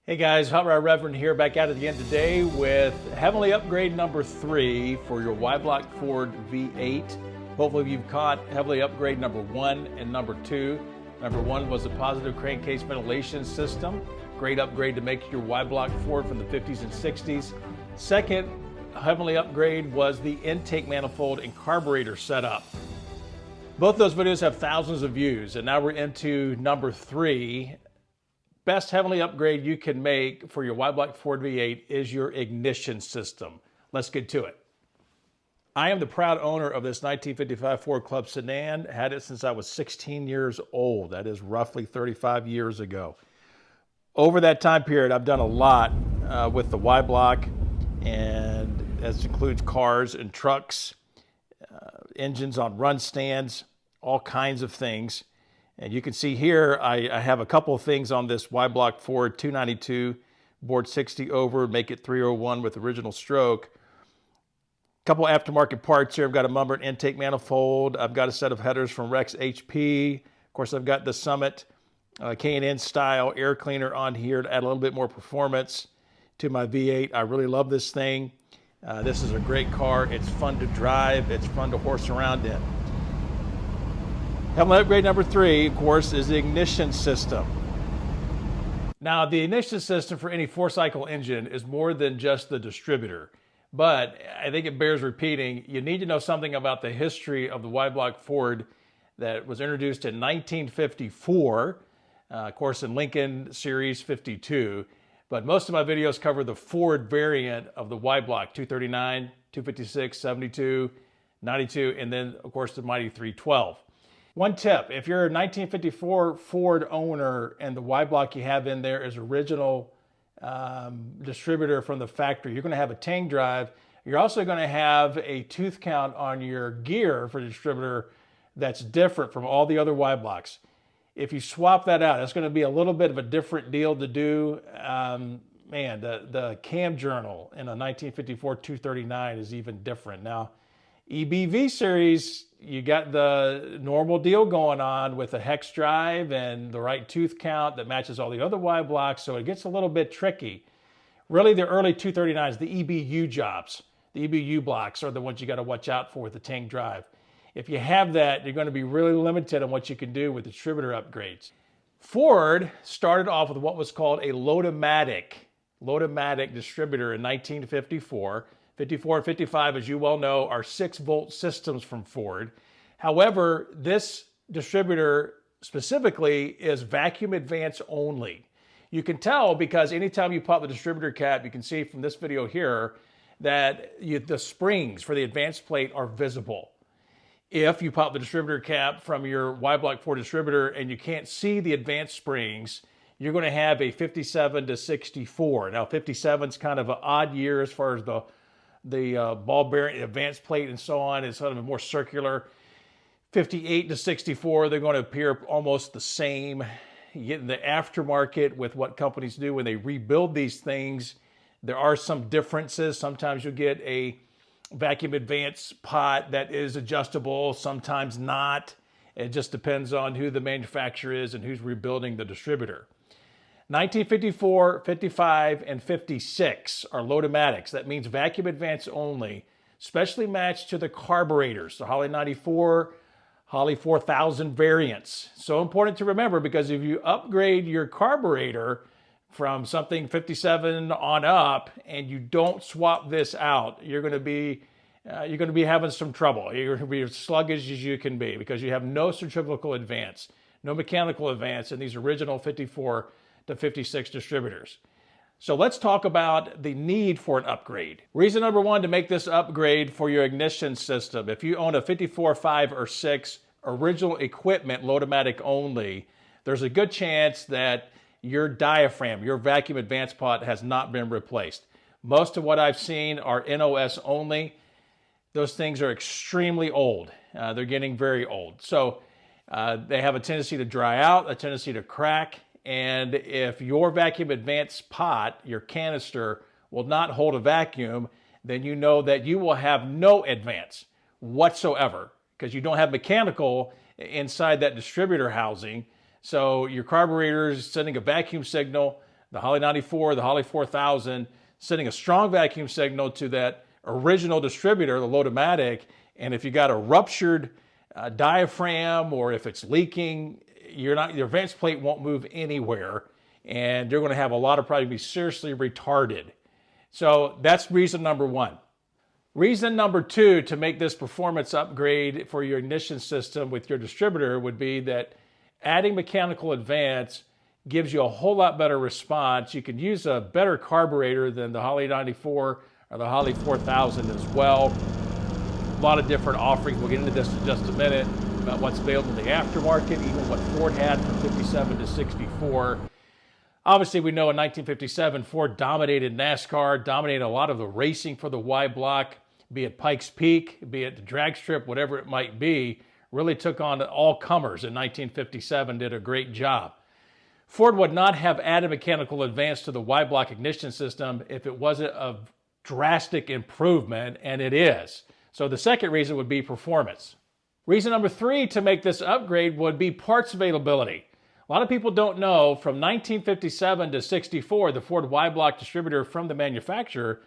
Hey guys, Hot Rod Reverend here, back out at the end today with Heavenly Upgrade number 3 for your Y Block Ford V8. Hopefully you've caught Heavenly Upgrade number 1 and number 2. Number 1 was the positive crankcase ventilation system. Great upgrade to make your Y Block Ford from the 50s and 60s. Second Heavenly Upgrade was the intake manifold and carburetor setup. Both those videos have thousands of views, and now we're into number 3. Best Heavenly Upgrade you can make for your Y Block Ford V8 is your ignition system. Let's get to it. I am the proud owner of this 1955 Ford Club sedan. Had it since I was 16 years old. That is roughly 35 years ago. Over that time period, I've done a lot with the Y Block, and that includes cars and trucks, engines on run stands, all kinds of things. And you can see here, I have a couple of things on this Y Block Ford 292, board 60 over, make it 301 with original stroke. A couple aftermarket parts here. I've got a Mumbert intake manifold. I've got a set of headers from Rex HP. Of course, I've got the Summit K&N style air cleaner on here to add a little bit more performance to my V8. I really love this thing. This is a great car. It's fun to drive. It's fun to horse around in. Heavenly Upgrade number 3, of course, is the ignition system. Now, the ignition system for any 4-cycle engine is more than just the distributor, but I think it bears repeating. You need to know something about the history of the Y Block Ford that was introduced in 1954, of course, in Lincoln Series 52, but most of my videos cover the Ford variant of the Y Block 239, 256, 72, 92, and then, of course, the mighty 312. One tip, if you're a 1954 Ford owner and the Y Block you have in there is original distributor from the factory, you're going to have a tang drive. You're also going to have a tooth count on your gear for the distributor that's different from all the other Y Blocks. If you swap that out, it's going to be a little bit of a different deal to do. Man, the cam journal in a 1954 239 is even different. Now, EBV series, you got the normal deal going on with a hex drive and the right tooth count that matches all the other Y blocks, so it gets a little bit tricky. Really, the early 239s, the EBU jobs, the EBU blocks are the ones you got to watch out for with the tang drive. If you have that, you're going to be really limited on what you can do with distributor upgrades. Ford started off with what was called a Load-O-Matic distributor in 1954. 54 and 55, as you well know, are 6-volt systems from Ford. However, this distributor specifically is vacuum advance only. You can tell because anytime you pop the distributor cap, you can see from this video here that the springs for the advance plate are visible. If you pop the distributor cap from your Y Block Ford distributor and you can't see the advance springs, you're going to have a 57 to 64. Now, 57 is kind of an odd year as far as the ball bearing, advance plate, and so on. It's sort of more circular. 58 to 64, they're going to appear almost the same. You get in the aftermarket with what companies do when they rebuild these things. There are some differences. Sometimes you'll get a vacuum advance pot that is adjustable, sometimes not. It just depends on who the manufacturer is and who's rebuilding the distributor. 1954, 55, and 56 are Load-O-Matics. That means vacuum advance only, specially matched to the carburetors, the Holley 94, Holley 4000 variants. So important to remember because if you upgrade your carburetor from something 57 on up and you don't swap this out, you're going to be having some trouble. You're going to be as sluggish as you can be because you have no centrifugal advance, no mechanical advance in these original 54 to 56 distributors. So let's talk about the need for an upgrade. Reason number 1 to make this upgrade for your ignition system. If you own a 54, 5, or 6 original equipment, Load-O-Matic only, there's a good chance that your diaphragm, your vacuum advance pot has not been replaced. Most of what I've seen are NOS only. Those things are extremely old. They're getting very old. So they have a tendency to dry out, a tendency to crack. And if your vacuum advance pot, your canister, will not hold a vacuum, then you know that you will have no advance whatsoever because you don't have mechanical inside that distributor housing. So your carburetor is sending a vacuum signal the Holley 94, the Holley 4000, sending a strong vacuum signal to that original distributor, the Load-O-Matic, and if you got a ruptured diaphragm or if it's leaking, your advance plate won't move anywhere, and you're going to have a lot of probably be seriously retarded. So that's reason number one. Reason number two to make this performance upgrade for your ignition system with your distributor would be that adding mechanical advance gives you a whole lot better response. You can use a better carburetor than the Holley 94 or the Holley 4000 as well. A lot of different offerings. We'll get into this in just a minute about what's available in the aftermarket, even what Ford had from 57 to 64. Obviously, we know in 1957, Ford dominated NASCAR, dominated a lot of the racing for the Y Block, be it Pikes Peak, be it the drag strip, whatever it might be, really took on all comers in 1957, did a great job. Ford would not have added mechanical advance to the Y Block ignition system if it wasn't a drastic improvement, and it is. So the second reason would be performance. Reason number three to make this upgrade would be parts availability. A lot of people don't know, from 1957 to 64, the Ford Y Block distributor from the manufacturer,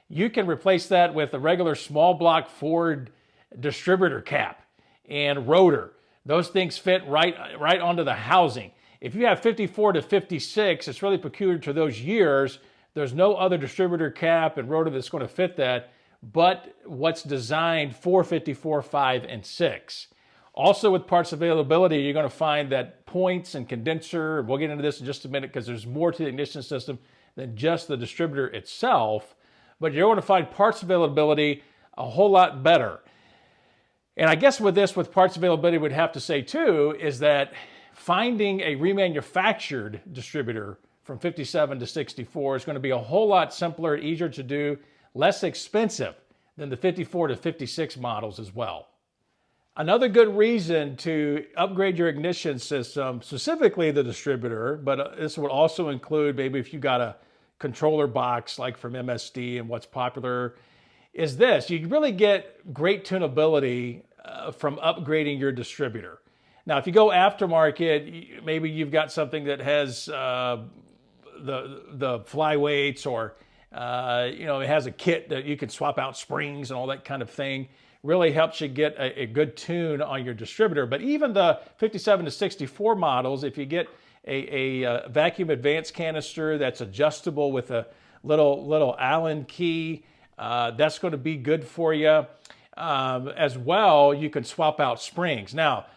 you can replace that with a regular small block Ford distributor cap and rotor. Those things fit right onto the housing. If you have 54 to 56, it's really peculiar to those years. There's no other distributor cap and rotor that's going to fit that, but what's designed for 54, 5, and 6. Also with parts availability, you're going to find that points and condenser, we'll get into this in just a minute because there's more to the ignition system than just the distributor itself, but you're going to find parts availability a whole lot better. And I guess with parts availability, we'd have to say too, is that finding a remanufactured distributor from 57 to 64 is going to be a whole lot simpler, easier to do, less expensive than the 54 to 56 models as well. Another good reason to upgrade your ignition system, specifically the distributor, but this would also include maybe if you got a controller box like from MSD and what's popular, is this. You really get great tunability from upgrading your distributor. Now, if you go aftermarket, maybe you've got something that has the flyweights or it has a kit that you can swap out springs and all that kind of thing. Really helps you get a good tune on your distributor. But even the 57 to 64 models, if you get a vacuum advance canister that's adjustable with a little Allen key, that's going to be good for you. As well, you can swap out springs. Now,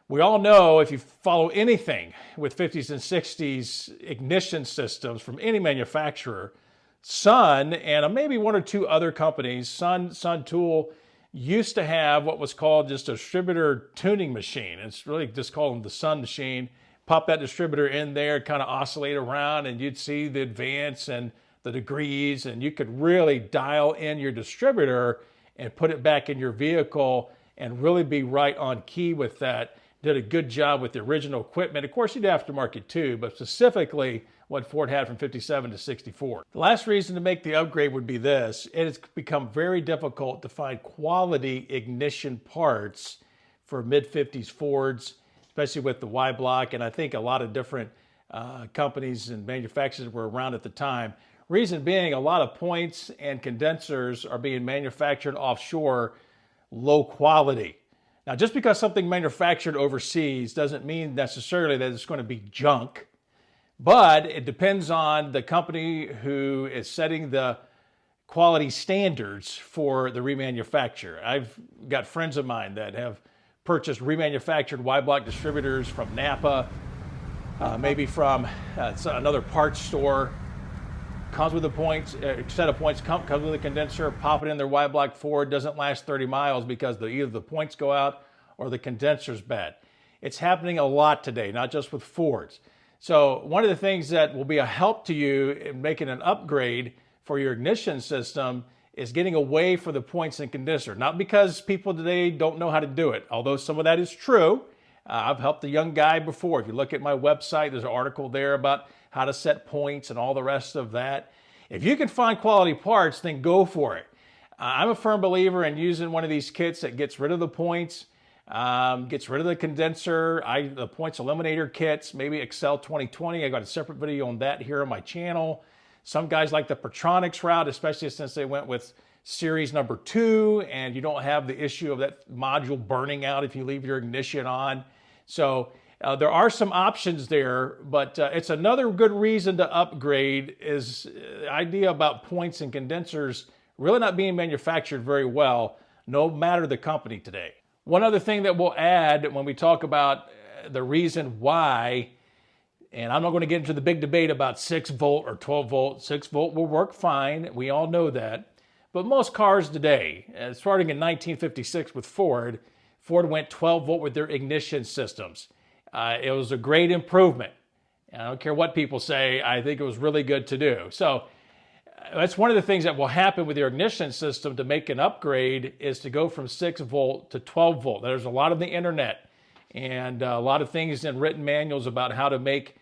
we all know if you follow anything with 50s and 60s ignition systems from any manufacturer, Sun and maybe one or two other companies, Sun Tool, used to have what was called just a distributor tuning machine. It's really just called the Sun machine. Pop that distributor in there, kind of oscillate around, and you'd see the advance and the degrees, and you could really dial in your distributor and put it back in your vehicle and really be right on key with that. Did a good job with the original equipment. Of course, you'd aftermarket too, but specifically what Ford had from 57 to 64. The last reason to make the upgrade would be this. It has become very difficult to find quality ignition parts for mid-50s Fords, especially with the Y Block, and I think a lot of different companies and manufacturers were around at the time. Reason being, a lot of points and condensers are being manufactured offshore, low quality. Now, just because something manufactured overseas doesn't mean necessarily that it's going to be junk, but it depends on the company who is setting the quality standards for the remanufacture. I've got friends of mine that have purchased remanufactured Y Block distributors from Napa, maybe from another parts store. Comes with a points, set of points, comes with a condenser, pop it in their Y Block Ford, doesn't last 30 miles because either the points go out or the condenser's bad. It's happening a lot today, not just with Fords. So one of the things that will be a help to you in making an upgrade for your ignition system is getting away from the points and condenser. Not because people today don't know how to do it, although some of that is true. I've helped a young guy before. If you look at my website, there's an article there about how to set points and all the rest of that. If you can find quality parts, then go for it. I'm a firm believer in using one of these kits that gets rid of the points. Gets rid of the condenser, the points eliminator kits, maybe ACCEL 2020. I got a separate video on that here on my channel. Some guys like the Pertronics route, especially since they went with series number 2, and you don't have the issue of that module burning out if you leave your ignition on. So there are some options there, but it's another good reason to upgrade is the idea about points and condensers really not being manufactured very well, no matter the company today. One other thing that we'll add when we talk about the reason why, and I'm not going to get into the big debate about 6 volt or 12 volt. 6 volt will work fine. We all know that. But most cars today, starting in 1956 with Ford went 12 volt with their ignition systems. It was a great improvement. And I don't care what people say, I think it was really good to do. So that's one of the things that will happen with your ignition system to make an upgrade is to go from 6 volt to 12 volt. There's a lot on the internet and a lot of things in written manuals about how to make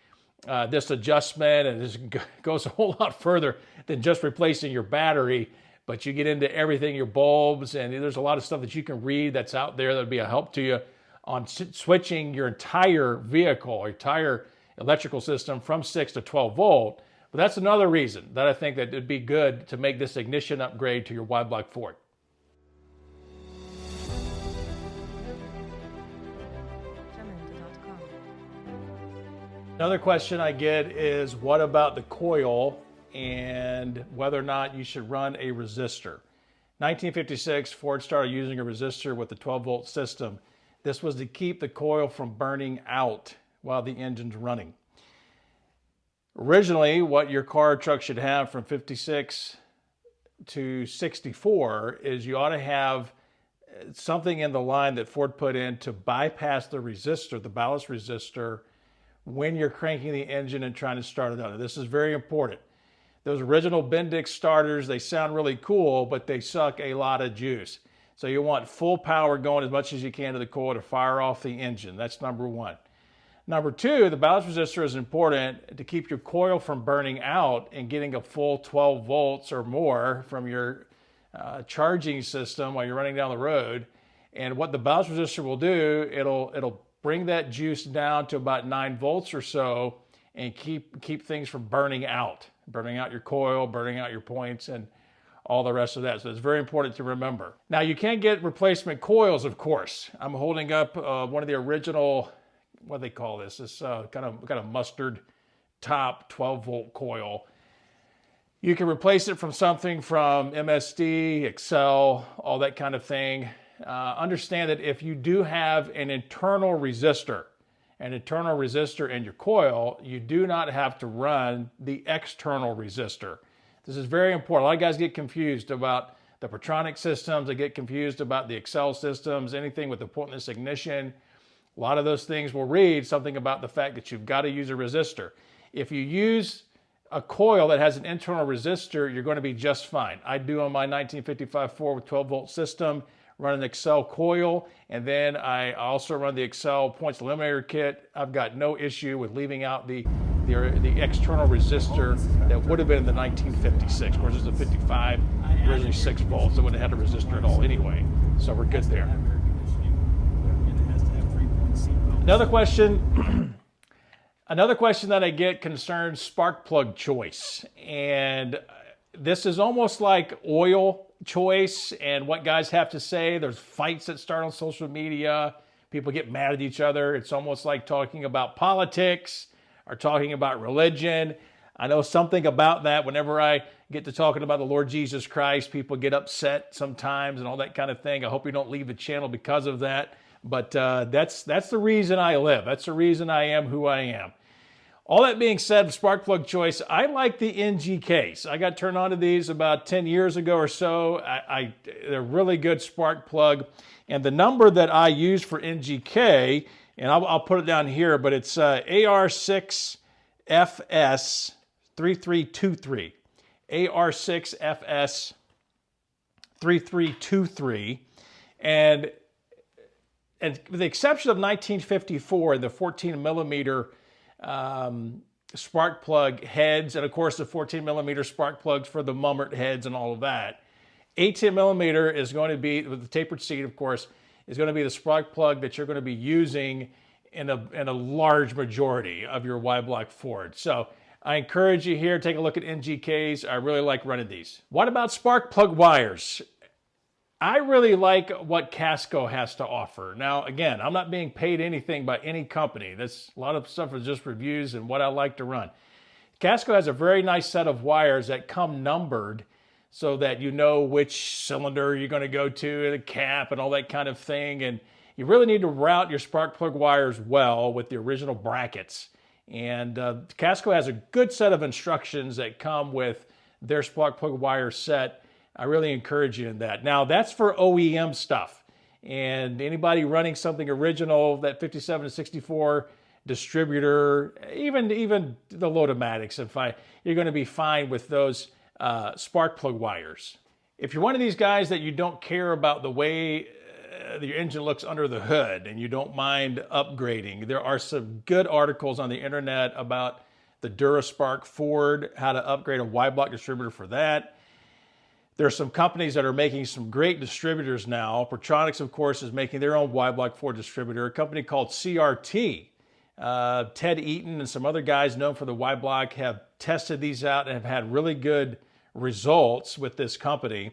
this adjustment, and this goes a whole lot further than just replacing your battery, but you get into everything, your bulbs, and there's a lot of stuff that you can read that's out there that would be a help to you on switching your entire vehicle, or entire electrical system from 6 to 12 volt. But that's another reason that I think that it'd be good to make this ignition upgrade to your Y Block Ford. Another question I get is, what about the coil and whether or not you should run a resistor? 1956, Ford started using a resistor with the 12 volt system. This was to keep the coil from burning out while the engine's running. Originally, what your car or truck should have from 56 to 64 is you ought to have something in the line that Ford put in to bypass the resistor, the ballast resistor, when you're cranking the engine and trying to start it up. This is very important. Those original Bendix starters, they sound really cool, but they suck a lot of juice. So you want full power going as much as you can to the coil to fire off the engine. That's number one. Number two, the ballast resistor is important to keep your coil from burning out and getting a full 12 volts or more from your charging system while you're running down the road. And what the ballast resistor will do, it'll bring that juice down to about 9 volts or so and keep things from burning out your coil, burning out your points, and all the rest of that. So it's very important to remember. Now, you can get replacement coils, of course. I'm holding up one of the original, what do they call this? This kind of mustard top 12 volt coil. You can replace it from something from MSD, ACCEL, all that kind of thing. Understand that if you do have an internal resistor in your coil, you do not have to run the external resistor. This is very important. A lot of guys get confused about the Pertronic systems. They get confused about the ACCEL systems, anything with the pointless ignition. A lot of those things will read something about the fact that you've got to use a resistor. If you use a coil that has an internal resistor, you're going to be just fine. I do on my 1955 Ford with 12 volt system, run an ACCEL coil, and then I also run the ACCEL points eliminator kit. I've got no issue with leaving out the external resistor that would have been in the 1956. Of course, it's a 55, originally 6 volts. It wouldn't have had a resistor at all anyway. So we're good there. Another question that I get concerns spark plug choice. And this is almost like oil choice and what guys have to say. There's fights that start on social media. People get mad at each other. It's almost like talking about politics or talking about religion. I know something about that. Whenever I get to talking about the Lord Jesus Christ, people get upset sometimes and all that kind of thing. I hope you don't leave the channel because of that. But that's the reason I live. That's the reason I am who I am. All that being said, spark plug choice, I like the NGKs. I got turned on to these about 10 years ago or so. They're really good spark plug. And the number that I use for NGK, and I'll put it down here, but it's AR6FS3323. AR6FS3323. And with the exception of 1954, the 14 millimeter spark plug heads, and of course the 14 millimeter spark plugs for the Mummert heads and all of that, 18 millimeter is going to be, with the tapered seat, of course, is going to be the spark plug that you're going to be using in a large majority of your Y Block Ford. So I encourage you here, take a look at NGKs. I really like running these. What about spark plug wires? I really like what Casco has to offer. Now, again, I'm not being paid anything by any company. A lot of stuff is just reviews and what I like to run. Casco has a very nice set of wires that come numbered so that you know which cylinder you're going to go to, the cap and all that kind of thing. And you really need to route your spark plug wires well with the original brackets. And Casco has a good set of instructions that come with their spark plug wire set. I really encourage you in that. Now, that's for OEM stuff. And anybody running something original, that 57 to 64 distributor, even the Lotomatics, you're going to be fine with those spark plug wires. If you're one of these guys that you don't care about the way your engine looks under the hood and you don't mind upgrading, there are some good articles on the internet about the DuraSpark Ford, how to upgrade a Y Block distributor for that. There are some companies that are making some great distributors now. Pertronics, of course, is making their own Y Block Ford distributor. A company called CRT, Ted Eaton and some other guys known for the Y Block have tested these out and have had really good results with this company.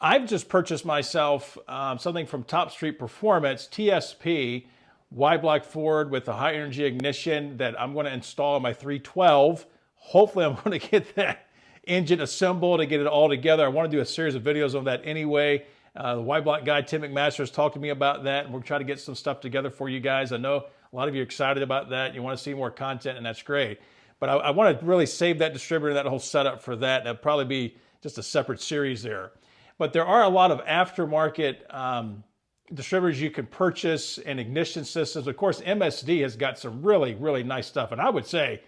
I've just purchased myself something from Top Street Performance, TSP, Y Block Ford with a high energy ignition that I'm going to install in my 312. Hopefully I'm going to get that engine assembled and get it all together. I want to do a series of videos on that anyway. The Y Block guy, Tim McMaster, has talked to me about that, and we'll try to get some stuff together for you guys. I know a lot of you are excited about that. You want to see more content, and that's great. But I want to really save that distributor, that whole setup for that. That'll probably be just a separate series there. But there are a lot of aftermarket distributors you can purchase and ignition systems. Of course, MSD has got some really, really nice stuff. And I would say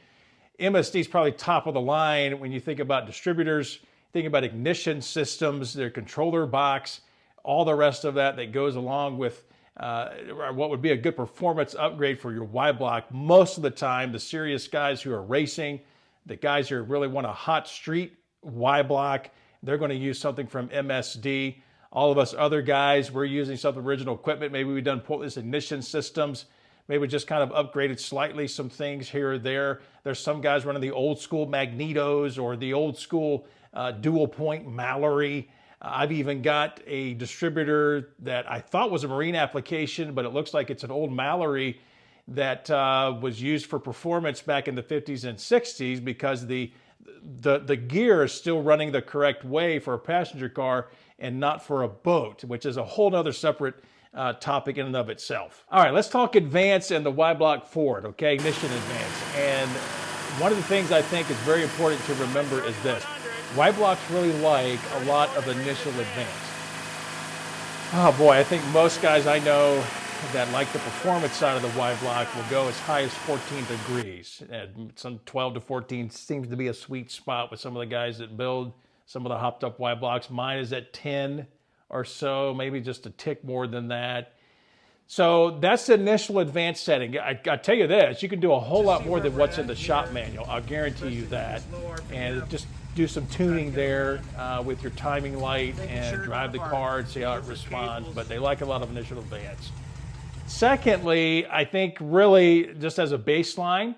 MSD is probably top of the line when you think about distributors, think about ignition systems, their controller box, all the rest of that goes along with what would be a good performance upgrade for your Y Block. Most of the time, the serious guys who are racing, the guys who really want a hot street Y Block, they're going to use something from MSD. All of us other guys, we're using some original equipment. Maybe we've done portless ignition systems. Maybe just kind of upgraded slightly some things here or there. There's some guys running the old school Magnetos or the old school dual point Mallory. I've even got a distributor that I thought was a marine application, but it looks like it's an old Mallory that was used for performance back in the 50s and 60s because the gear is still running the correct way for a passenger car and not for a boat, which is a whole other separate topic in and of itself. All right, let's talk advance and the Y Block Ford, okay? Ignition advance. And one of the things I think is very important to remember is this. Y Blocks really like a lot of initial advance. Oh boy, I think most guys I know that like the performance side of the Y Block will go as high as 14 degrees. And some 12 to 14 seems to be a sweet spot with some of the guys that build some of the hopped up Y Blocks. Mine is at 10 or so, maybe just a tick more than that. So that's the initial advanced setting. I tell you this, you can do a whole lot more than what's in the shop manual. I'll guarantee you that. And just do some tuning there with your timing light and drive the car and see how it responds. But they like a lot of initial advance. Secondly, I think really just as a baseline,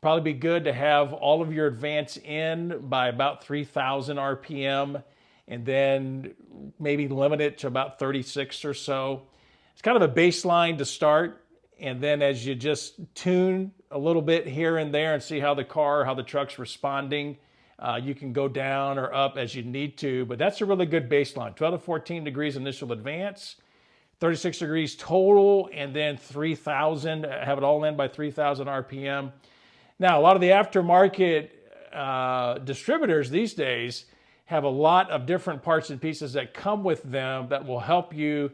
probably be good to have all of your advance in by about 3,000 RPM and then maybe limit it to about 36 or so. It's kind of a baseline to start, and then as you just tune a little bit here and there and see how the truck's responding, you can go down or up as you need to, but that's a really good baseline. 12 to 14 degrees initial advance, 36 degrees total, and then 3,000, have it all in by 3,000 RPM. Now, a lot of the aftermarket distributors these days have a lot of different parts and pieces that come with them that will help you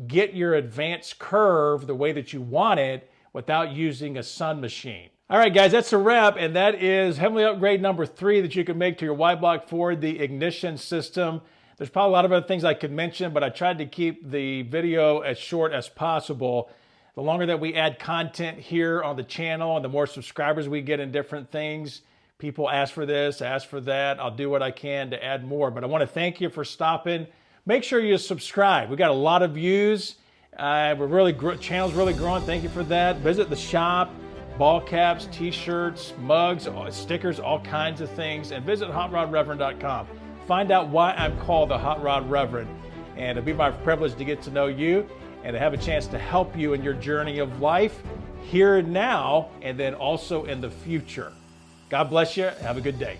get your advance curve the way that you want it without using a sun machine. All right, guys, that's a wrap, and that is Heavenly Upgrade number 3 that you can make to your Y Block Ford, the ignition system. There's probably a lot of other things I could mention, but I tried to keep the video as short as possible. The longer that we add content here on the channel and the more subscribers we get in different things, people ask for this, ask for that, I'll do what I can to add more. But I want to thank you for stopping. Make sure you subscribe. We got a lot of views. Channel's really growing. Thank you for that. Visit the shop, ball caps, t-shirts, mugs, stickers, all kinds of things. And visit HotRodReverend.com. Find out why I'm called the Hot Rod Reverend. And it'll be my privilege to get to know you and to have a chance to help you in your journey of life here and now, and then also in the future. God bless you. Have a good day.